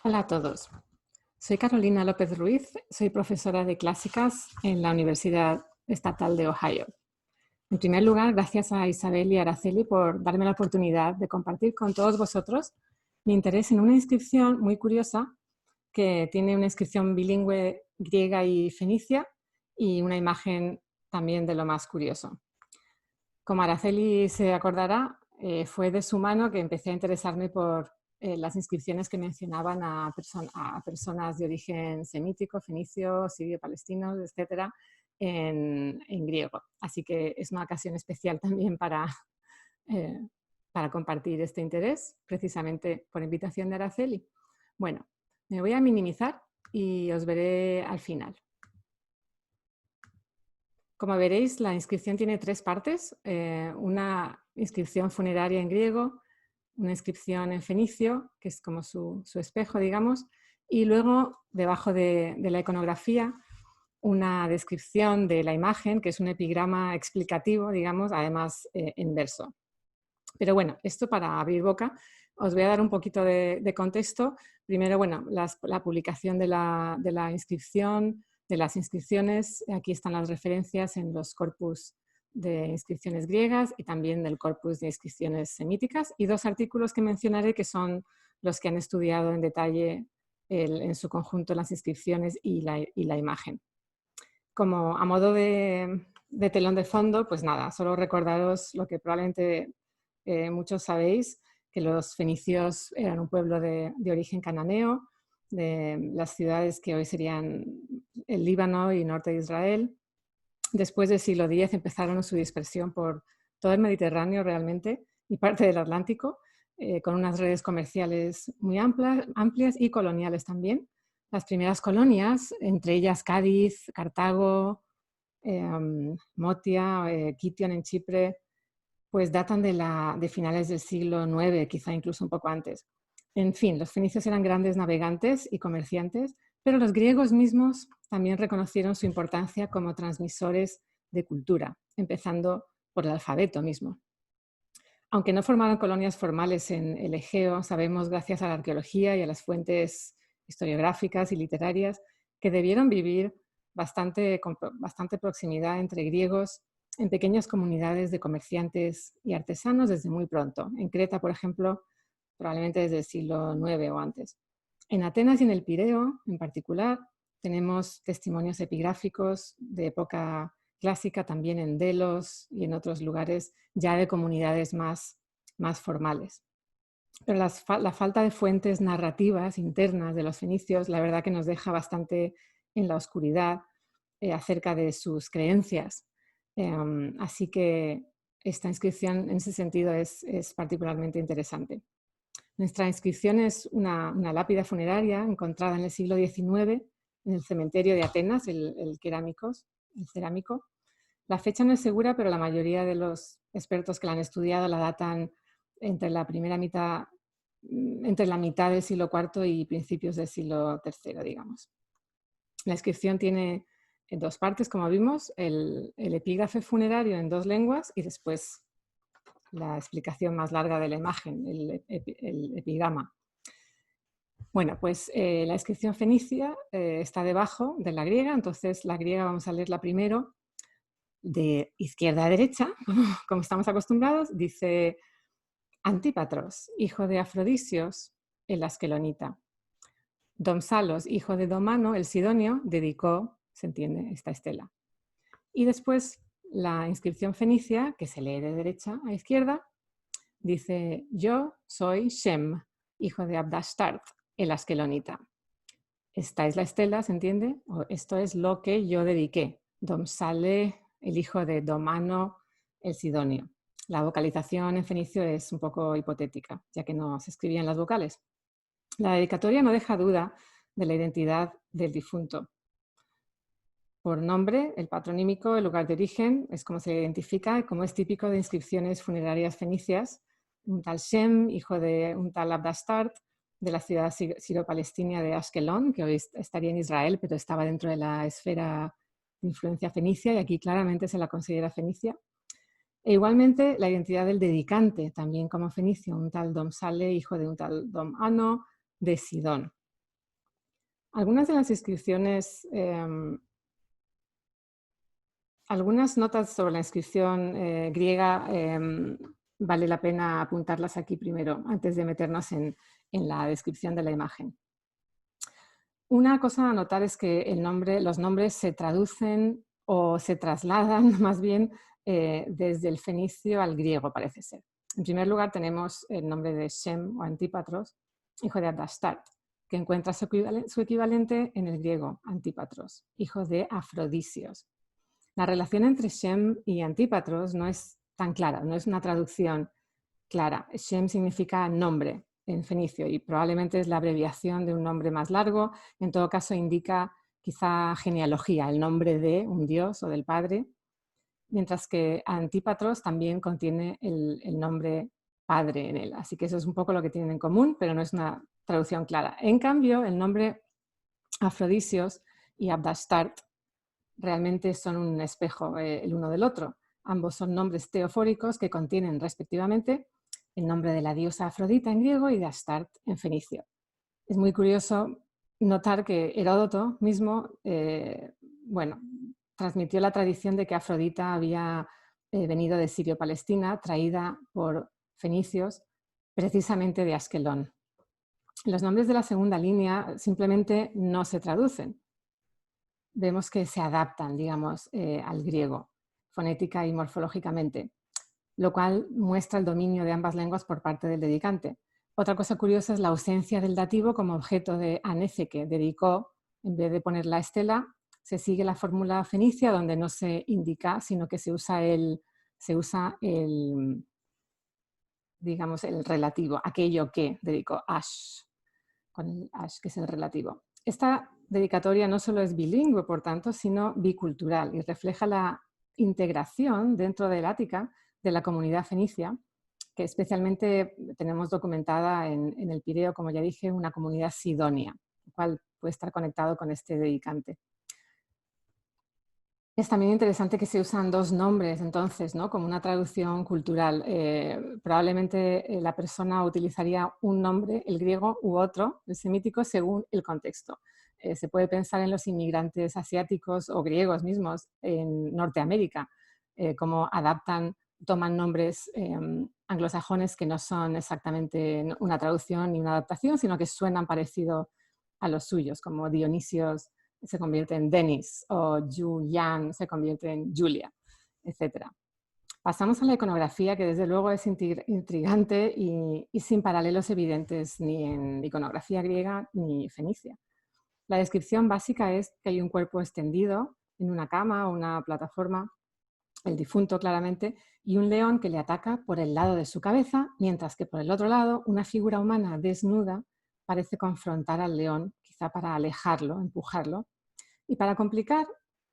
Hola a todos. Soy Carolina López Ruiz, soy profesora de clásicas en la Universidad Estatal de Ohio. En primer lugar, gracias a Isabel y Araceli por darme la oportunidad de compartir con todos vosotros mi interés en una inscripción muy curiosa que tiene una inscripción bilingüe griega y fenicia y una imagen también de lo más curioso. Como Araceli se acordará, fue de su mano que empecé a interesarme por las inscripciones que mencionaban a personas de origen semítico, fenicio, sirio-palestino, etcétera, en griego. Así que es una ocasión especial también eh, para compartir este interés, precisamente por invitación de Araceli. Bueno, me voy a minimizar y os veré al final. Como veréis, la inscripción tiene tres partes, una inscripción funeraria en griego, una inscripción en fenicio, que es como su espejo, digamos, y luego, debajo de la iconografía, una descripción de la imagen, que es un epigrama explicativo, digamos, además en verso. Pero bueno, esto para abrir boca, os voy a dar un poquito de contexto. Primero, bueno, la publicación de la inscripción, de las inscripciones. Aquí están las referencias en los corpus de inscripciones griegas y también del corpus de inscripciones semíticas, y dos artículos que mencionaré que son los que han estudiado en detalle en su conjunto las inscripciones y la imagen. Como a modo de telón de fondo, pues nada, solo recordaros lo que probablemente muchos sabéis, que los fenicios eran un pueblo de origen cananeo, de las ciudades que hoy serían el Líbano y norte de Israel. Después del siglo X empezaron su dispersión por todo el Mediterráneo realmente y parte del Atlántico, con unas redes comerciales muy amplias y coloniales también. Las primeras colonias, entre ellas Cádiz, Cartago, Motia, Kition en Chipre, pues datan de finales del siglo IX, quizá incluso un poco antes. En fin, los fenicios eran grandes navegantes y comerciantes, pero los griegos mismos también reconocieron su importancia como transmisores de cultura, empezando por el alfabeto mismo. Aunque no formaron colonias formales en el Egeo, sabemos gracias a la arqueología y a las fuentes historiográficas y literarias que debieron vivir con bastante proximidad entre griegos en pequeñas comunidades de comerciantes y artesanos desde muy pronto. En Creta, por ejemplo, probablemente desde el siglo IX o antes. En Atenas y en el Pireo, en particular, tenemos testimonios epigráficos de época clásica, también en Delos y en otros lugares ya de comunidades más formales. Pero la falta de fuentes narrativas internas de los fenicios, la verdad que nos deja bastante en la oscuridad acerca de sus creencias. Así que esta inscripción en ese sentido es particularmente interesante. Nuestra inscripción es una lápida funeraria encontrada en el siglo XIX en el cementerio de Atenas, el cerámico. La fecha no es segura, pero la mayoría de los expertos que la han estudiado la datan entre la mitad del siglo IV y principios del siglo III, digamos. La inscripción tiene dos partes, como vimos, el epígrafe funerario en dos lenguas y después la explicación más larga de la imagen, el epigrama. Bueno, pues la inscripción fenicia está debajo de la griega, entonces la griega vamos a leerla primero de izquierda a derecha, como estamos acostumbrados. Dice: Antípatros, hijo de Afrodisios, el asquelonita. Domsalos, hijo de Domano, el sidonio, dedicó, se entiende, esta estela. Y después la inscripción fenicia, que se lee de derecha a izquierda, dice: yo soy Shem, hijo de Abdastart, el asquelonita. Esta es la estela, ¿se entiende? Esto es lo que yo dediqué. Domsale, el hijo de Domano, el sidonio. La vocalización en fenicio es un poco hipotética, ya que no se escribían las vocales. La dedicatoria no deja duda de la identidad del difunto. Por nombre, el patronímico, el lugar de origen, es como se identifica, como es típico de inscripciones funerarias fenicias. Un tal Shem, hijo de un tal Abdastart, de la ciudad siro-palestina de Ashkelon, que hoy estaría en Israel, pero estaba dentro de la esfera de influencia fenicia, y aquí claramente se la considera fenicia. E igualmente la identidad del dedicante, también como fenicio, un tal Domsale, hijo de un tal Domano de Sidón. Algunas de las inscripciones, algunas notas sobre la inscripción griega vale la pena apuntarlas aquí primero, antes de meternos en la descripción de la imagen. Una cosa a notar es que los nombres se traducen o se trasladan más bien desde el fenicio al griego, parece ser. En primer lugar tenemos el nombre de Shem o Antípatros, hijo de Adastart, que encuentra su equivalente en el griego, Antípatros, hijo de Afrodisios. La relación entre Shem y Antípatros no es tan clara, no es una traducción clara. Shem significa nombre en fenicio y probablemente es la abreviación de un nombre más largo. En todo caso indica quizá genealogía, el nombre de un dios o del padre, mientras que Antípatros también contiene el nombre padre en él. Así que eso es un poco lo que tienen en común, pero no es una traducción clara. En cambio, el nombre Afrodisios y Abdastart realmente son un espejo el uno del otro. Ambos son nombres teofóricos que contienen respectivamente el nombre de la diosa Afrodita en griego y de Astarte en fenicio. Es muy curioso notar que Heródoto mismo transmitió la tradición de que Afrodita había venido de Sirio-Palestina, traída por fenicios, precisamente de Askelón. Los nombres de la segunda línea simplemente no se traducen. Vemos que se adaptan, digamos, al griego, fonética y morfológicamente, lo cual muestra el dominio de ambas lenguas por parte del dedicante. Otra cosa curiosa es la ausencia del dativo como objeto de anece, que dedicó, en vez de poner la estela, se sigue la fórmula fenicia donde no se indica, sino que se usa el digamos, el relativo, aquello que dedicó, ash, con el ash, que es el relativo. Esta dedicatoria no solo es bilingüe, por tanto, sino bicultural y refleja la integración dentro del Ática de la comunidad fenicia, que especialmente tenemos documentada en el Pireo, como ya dije, una comunidad sidonia, lo cual puede estar conectado con este dedicante. Es también interesante que se usan dos nombres, entonces, ¿no? Como una traducción cultural. Probablemente la persona utilizaría un nombre, el griego, u otro, el semítico, según el contexto. Se puede pensar en los inmigrantes asiáticos o griegos mismos en Norteamérica, cómo toman nombres anglosajones que no son exactamente una traducción ni una adaptación, sino que suenan parecido a los suyos, como Dionisios se convierte en Denis o Julian se convierte en Julia, etc. Pasamos a la iconografía, que desde luego es intrigante y sin paralelos evidentes ni en iconografía griega ni fenicia. La descripción básica es que hay un cuerpo extendido en una cama o una plataforma, el difunto claramente, y un león que le ataca por el lado de su cabeza, mientras que por el otro lado una figura humana desnuda parece confrontar al león, quizá para alejarlo, empujarlo. Y para complicar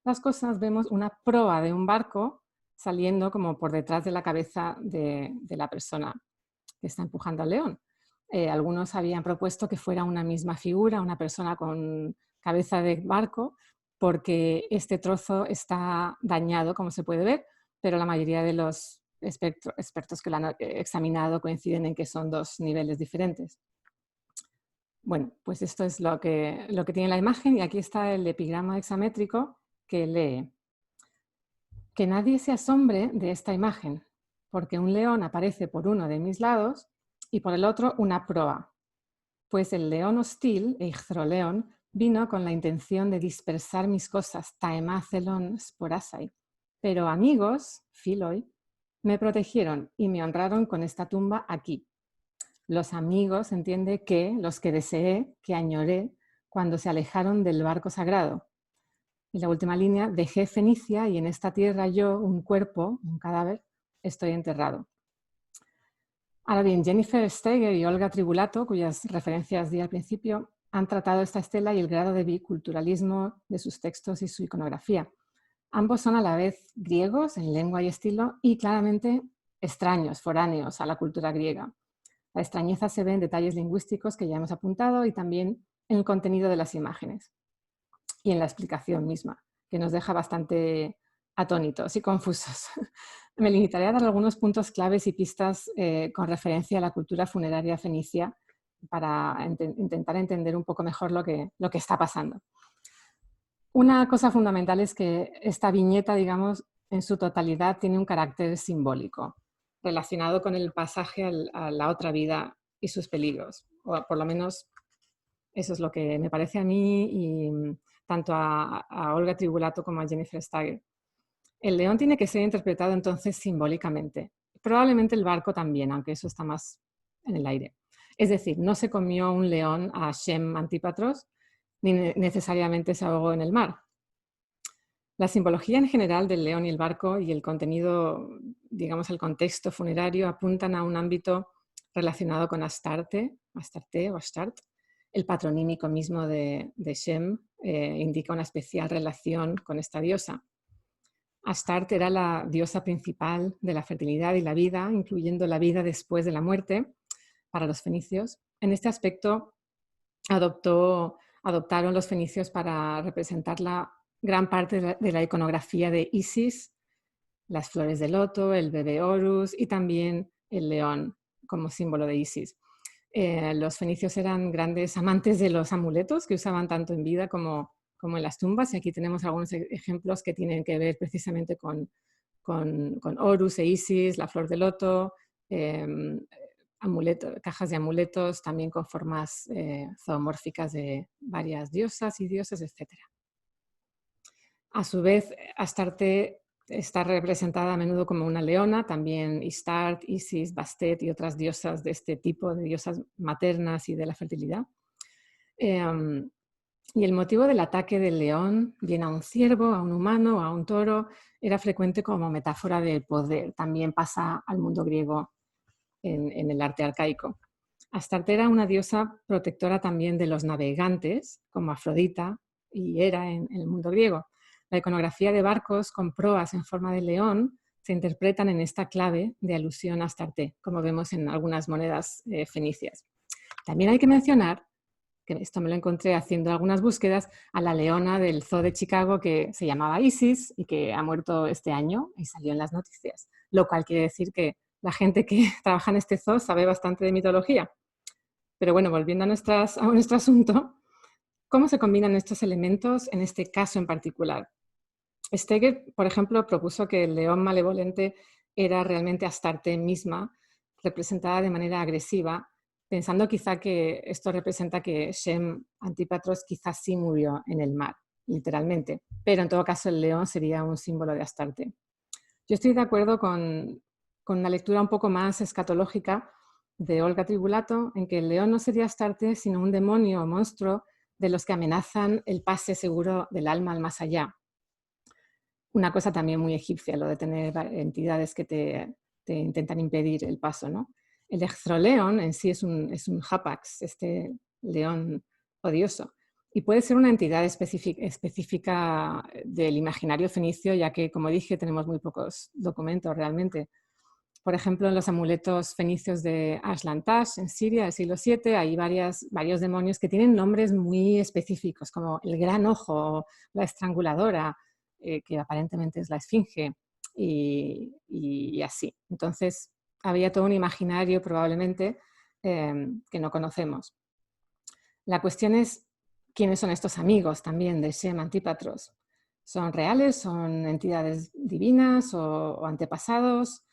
las cosas vemos una proa de un barco saliendo como por detrás de la cabeza de la persona que está empujando al león. Algunos habían propuesto que fuera una misma figura, una persona con cabeza de barco, porque este trozo está dañado, como se puede ver, pero la mayoría de los expertos que lo han examinado coinciden en que son dos niveles diferentes. Bueno, pues esto es lo que tiene la imagen y aquí está el epigrama hexamétrico que lee: que nadie se asombre de esta imagen, porque un león aparece por uno de mis lados y por el otro una proa, pues el león hostil, Eichthroleón, vino con la intención de dispersar mis cosas, taemacelon sporasai, pero amigos, philoi, me protegieron y me honraron con esta tumba aquí. Los amigos, entiende que los que deseé, que añoré, cuando se alejaron del barco sagrado. Y la última línea: dejé Fenicia y en esta tierra yo, un cuerpo, un cadáver, estoy enterrado. Ahora bien, Jennifer Steger y Olga Tribulato, cuyas referencias di al principio, han tratado esta estela y el grado de biculturalismo de sus textos y su iconografía. Ambos son a la vez griegos en lengua y estilo y claramente extraños, foráneos a la cultura griega. La extrañeza se ve en detalles lingüísticos que ya hemos apuntado y también en el contenido de las imágenes y en la explicación misma, que nos deja bastante atónitos y confusos. Me limitaré a dar algunos puntos claves y pistas con referencia a la cultura funeraria fenicia para intentar entender un poco mejor lo que está pasando. Una cosa fundamental es que esta viñeta, digamos, en su totalidad tiene un carácter simbólico, relacionado con el pasaje a la otra vida y sus peligros. O por lo menos eso es lo que me parece a mí y tanto a Olga Tribulato como a Jennifer Stager. El león tiene que ser interpretado entonces simbólicamente. Probablemente el barco también, aunque eso está más en el aire. Es decir, no se comió un león a Shem Antípatros, ni necesariamente se ahogó en el mar. La simbología en general del león y el barco y el contenido, digamos el contexto funerario, apuntan a un ámbito relacionado con Astarte o Astart. El patronímico mismo de Shem indica una especial relación con esta diosa. Astarte era la diosa principal de la fertilidad y la vida, incluyendo la vida después de la muerte para los fenicios. En este aspecto adoptaron los fenicios para representar la gran parte de la iconografía de Isis, las flores de loto, el bebé Horus y también el león como símbolo de Isis. Los fenicios eran grandes amantes de los amuletos que usaban tanto en vida como en las tumbas, y aquí tenemos algunos ejemplos que tienen que ver precisamente con Horus e Isis, la flor de loto, cajas de amuletos también con formas zoomórficas de varias diosas y dioses, etc. A su vez, Astarte está representada a menudo como una leona, también Istart, Isis, Bastet y otras diosas de este tipo, de diosas maternas y de la fertilidad. Y el motivo del ataque del león, bien a un ciervo, a un humano, a un toro, era frecuente como metáfora del poder. También pasa al mundo griego en el arte arcaico. Astarte era una diosa protectora también de los navegantes, como Afrodita y Hera en el mundo griego. La iconografía de barcos con proas en forma de león se interpretan en esta clave de alusión a Astarte, como vemos en algunas monedas fenicias. También hay que mencionar, que esto me lo encontré haciendo algunas búsquedas, a la leona del Zoo de Chicago que se llamaba Isis y que ha muerto este año y salió en las noticias, lo cual quiere decir que la gente que trabaja en este zoo sabe bastante de mitología. Pero bueno, volviendo a nuestro asunto, ¿cómo se combinan estos elementos en este caso en particular? Steger, por ejemplo, propuso que el león malevolente era realmente Astarte misma, representada de manera agresiva, pensando quizá que esto representa que Shem Antípatros quizás sí murió en el mar, literalmente, pero en todo caso el león sería un símbolo de Astarte. Yo estoy de acuerdo con una lectura un poco más escatológica de Olga Tribulato, en que el león no sería Astarte, sino un demonio o monstruo de los que amenazan el pase seguro del alma al más allá. Una cosa también muy egipcia, lo de tener entidades que te intentan impedir el paso, ¿no? El Echthroleon en sí es un hapax, este león odioso, y puede ser una entidad específica del imaginario fenicio, ya que, como dije, tenemos muy pocos documentos realmente. Por ejemplo, en los amuletos fenicios de Ashlantash, en Siria, del siglo VII, hay varios demonios que tienen nombres muy específicos, como el gran ojo, o la estranguladora, que aparentemente es la esfinge, y así. Entonces, había todo un imaginario probablemente que no conocemos. La cuestión es, ¿quiénes son estos amigos también de Shem Antípatros? ¿Son reales? ¿Son entidades divinas o antepasados?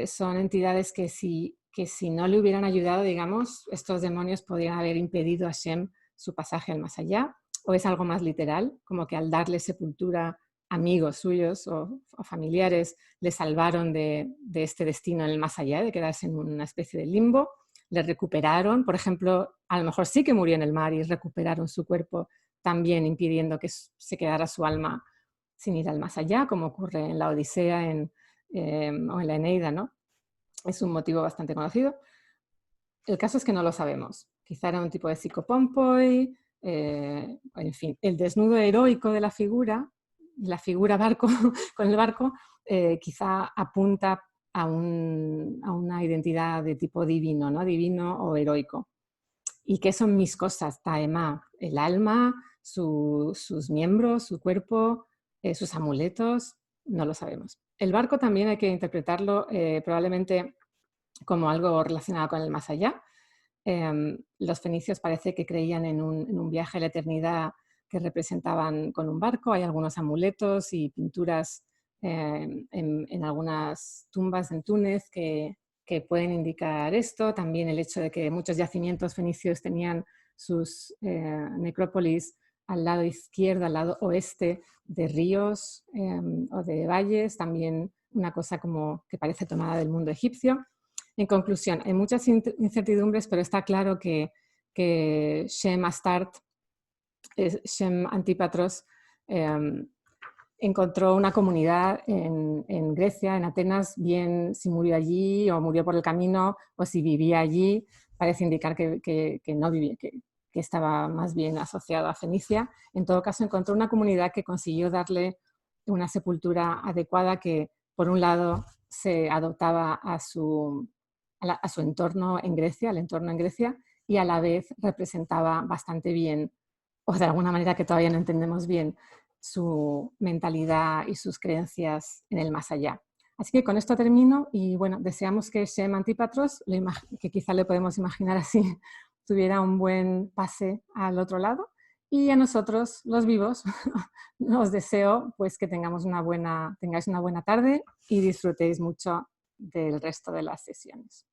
Son entidades que si no le hubieran ayudado, digamos, estos demonios podrían haber impedido a Shem su pasaje al más allá, o es algo más literal, como que al darle sepultura, amigos suyos o familiares le salvaron de este destino en el más allá, de quedarse en una especie de limbo, le recuperaron, por ejemplo, a lo mejor sí que murió en el mar y recuperaron su cuerpo, también impidiendo que se quedara su alma sin ir al más allá, como ocurre en la Odisea o en la Eneida, ¿no? Es un motivo bastante conocido. El caso es que no lo sabemos. Quizá era un tipo de psicopompoi, en fin, el desnudo heroico de la figura barco con el barco, quizá apunta a una identidad de tipo divino, ¿no? Divino o heroico. ¿Y qué son mis cosas? Taema, el alma, sus miembros, su cuerpo, sus amuletos, no lo sabemos. El barco también hay que interpretarlo probablemente como algo relacionado con el más allá. Los fenicios parece que creían en un viaje a la eternidad que representaban con un barco. Hay algunos amuletos y pinturas en algunas tumbas en Túnez que pueden indicar esto. También el hecho de que muchos yacimientos fenicios tenían sus necrópolis al lado izquierdo, al lado oeste de ríos o de valles, también una cosa como que parece tomada del mundo egipcio. En conclusión, hay muchas incertidumbres, pero está claro que Shem Astarte, Shem Antípatros, encontró una comunidad en Grecia, en Atenas, bien si murió allí o murió por el camino o si vivía allí, parece indicar que no vivía, que estaba más bien asociado a Fenicia. En todo caso, encontró una comunidad que consiguió darle una sepultura adecuada que, por un lado, se adoptaba a su entorno en Grecia, al entorno en Grecia, y a la vez representaba bastante bien, o de alguna manera que todavía no entendemos bien, su mentalidad y sus creencias en el más allá. Así que con esto termino y bueno, deseamos que Shem Antípatros, que quizá le podemos imaginar así, tuviera un buen pase al otro lado, y a nosotros, los vivos, os deseo pues que tengáis una buena tarde y disfrutéis mucho del resto de las sesiones.